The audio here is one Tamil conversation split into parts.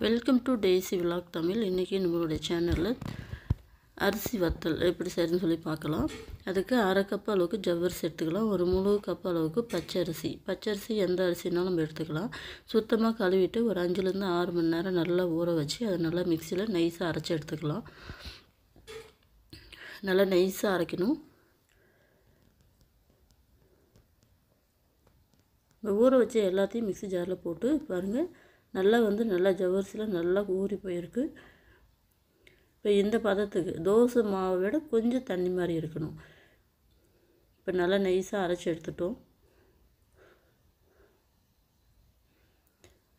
Welcome to daisy vlog Tamil. இன்றைக்கி நம்மளுடைய சேனலில் அரிசி வத்தல் எப்படி செய்யணும்னு சொல்லி பார்க்கலாம். அதுக்கு அரை கப் அளவுக்கு ஜவ்வரிசி எடுத்துக்கலாம். ஒரு முழு கப் அளவுக்கு பச்சரிசி எந்த அரிசினாலும் நம்ம எடுத்துக்கலாம். சுத்தமாக கழுவிட்டு ஒரு 5லேருந்து 6 மணி நேரம் நல்லா ஊற வச்சு அதை நல்லா மிக்சியில் நைஸாக அரைச்சி எடுத்துக்கலாம். நல்லா நைஸாக அரைக்கணும். ஊற வச்சு எல்லாத்தையும் மிக்ஸி ஜாரில் போட்டு பாருங்கள், நல்லா ஜவ்வரிசியில் நல்லா ஊறி போயிருக்கு. இப்போ இந்த பதத்துக்கு தோசை மாவை விட கொஞ்சம் தண்ணி மாதிரி இருக்கணும். இப்போ நல்லா நைஸாக அரைச்சி எடுத்துட்டோம்.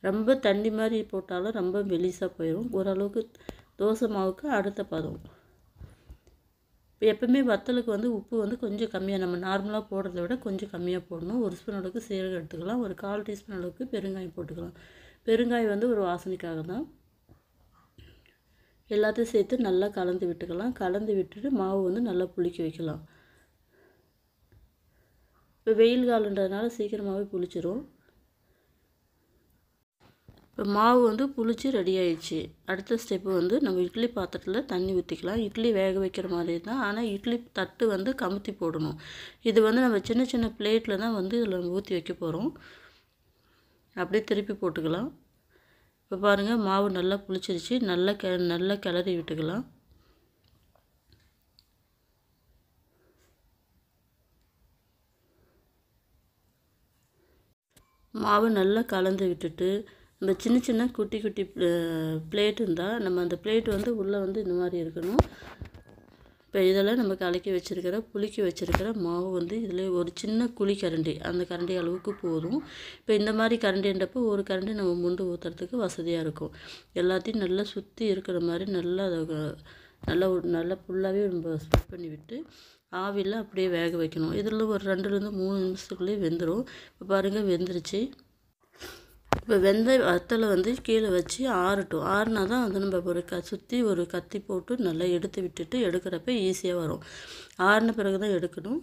ரொம்ப தண்ணி மாதிரி போட்டாலும் ரொம்ப மெலிசாக போயிடும். ஓரளவுக்கு தோசை மாவுக்கு அடுத்த பதம். இப்போ எப்பவுமே வத்தலுக்கு உப்பு கொஞ்சம் கம்மியாக, நம்ம நார்மலாக போடுறத விட கொஞ்சம் கம்மியாக போடணும். 1 ஸ்பூன் அளவுக்கு சீரகம் எடுத்துக்கலாம். ஒரு 1/4 டீஸ்பூன் அளவுக்கு பெருங்காயம் போட்டுக்கலாம். பெருங்காயம் ஒரு வாசனைக்காக தான். எல்லாத்தையும் சேர்த்து நல்லா கலந்து விட்டுக்கலாம். கலந்து விட்டுட்டு மாவு நல்லா புளிக்க வைக்கலாம். இப்போ வெயில் காலன்றதுனால சீக்கிரமாகவே புளிச்சிரும். இப்போ மாவு புளிச்சு ரெடி ஆயிடுச்சு. அடுத்த ஸ்டெப்பு நம்ம இட்லி பாத்திரத்தில் தண்ணி ஊற்றிக்கலாம். இட்லி வேக வைக்கிற மாதிரி தான், ஆனால் இட்லி தட்டு கமுத்தி போடணும். இது நம்ம சின்ன சின்ன பிளேட்டில் தான் இதில் ஊற்றி வைக்க போகிறோம். அப்படியே திருப்பி போட்டுக்கலாம். இப்போ பாருங்கள், மாவு நல்லா புளிச்சிருச்சு. நல்லா கிளறி விட்டுக்கலாம். மாவு நல்லா கலந்து விட்டுட்டு நம்ம சின்ன சின்ன குட்டி குட்டி பிளேட் இருந்தால் நம்ம அந்த பிளேட் உள்ளே இந்த மாதிரி இருக்கணும். இப்போ இதில் நம்ம கலக்கி வச்சுருக்கிற புளிக்க வச்சுருக்கிற மாவு இதில் ஒரு சின்ன குழி கரண்டி, அந்த கரண்டி அளவுக்கு போதும். இப்போ இந்த மாதிரி கரண்டின்றப்போ ஒரு கரண்டி நம்ம முண்டு ஊற்றுறதுக்கு வசதியாக இருக்கும். எல்லாத்தையும் நல்லா சுற்றி இருக்கிற மாதிரி நல்லா ஃபுல்லாகவே நம்ம ஸ்ப்ரெட் பண்ணி விட்டு ஆவியில் அப்படியே வேக வைக்கணும். இதில் ஒரு 2லேருந்து 3 நிமிஷத்துக்குள்ளேயே வெந்துடும். இப்போ பாருங்கள், வெந்துருச்சு. இப்போ வெந்த வத்தலை கீழே வச்சு ஆறட்டும். ஆறுனா தான் நம்ம ஒரு சுற்றி ஒரு கத்தி போட்டு நல்லா எடுத்து விட்டுட்டு எடுக்கிறப்ப ஈஸியாக வரும். ஆறின பிறகு தான் எடுக்கணும்.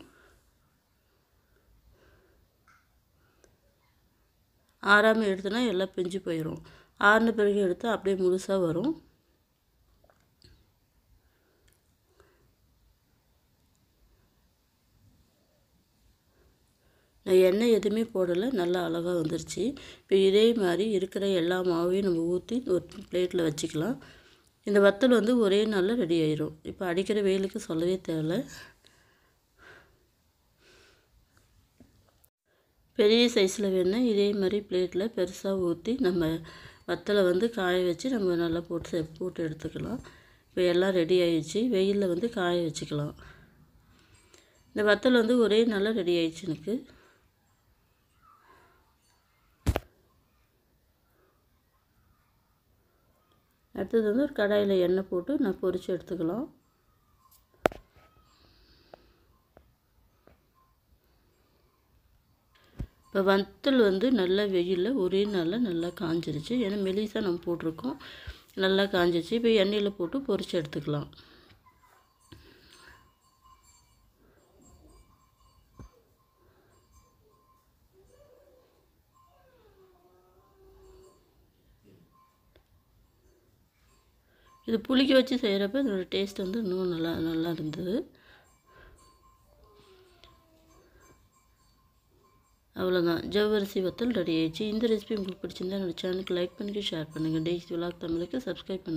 ஆறாமல் எடுத்தோன்னா எல்லாம் பிஞ்சு போயிடும். ஆறின பிறகு எடுத்து அப்படியே முழுசாக வரும். நான் எண்ணெய் எதுவுமே போடலை, நல்லா அழகாக வந்துருச்சு. இப்போ இதே மாதிரி இருக்கிற எல்லா மாவையும் நம்ம ஊற்றி ஒரு பிளேட்டில் வச்சுக்கலாம். இந்த வத்தல் ஒரே நாளில் ரெடி ஆயிடும். இப்போ அடிக்கிற வெயிலுக்கு சொல்லவே தேவை. பெரிய சைஸில் வேணுன்னா இதே மாதிரி பிளேட்டில் பெருசாக ஊற்றி நம்ம வத்தலை காய வச்சு நம்ம நல்லா போட்டு எடுத்துக்கலாம். இப்போ எல்லாம் ரெடி ஆயிடுச்சு. வெயிலில் காய வச்சுக்கலாம். இந்த வத்தல் ஒரே நாளில் ரெடி ஆயிடுச்சு எனக்கு. அடுத்தது ஒரு கடாயில் எண்ணெய் போட்டு நான் பொரித்து எடுத்துக்கலாம். இப்போ வத்தல் நல்லா வெயிலில் ஒரே நாளில் நல்லா காஞ்சிருச்சு. ஏன்னா மெலிசாக நம்ம போட்டிருக்கோம். நல்லா காஞ்சிருச்சு. இப்போ எண்ணெயில் போட்டு பொரித்து எடுத்துக்கலாம். இது புளிக்க வச்சு செய்கிறப்ப இதோட டேஸ்ட் இன்னும் நல்லா இருந்தது. அவ்வளோதான், ஜவ்வரிசி வத்தல் ரெடி ஆயிடுச்சு. இந்த ரெசிபி உங்களுக்கு பிடிச்சிருந்தா என்னோடய சேனலுக்கு லைக் பண்ணுங்கள், ஷேர் பண்ணுங்கள். டெய்ஸி விலாக் தமிழுக்கு சப்ஸ்கிரைப் பண்ணுங்கள்.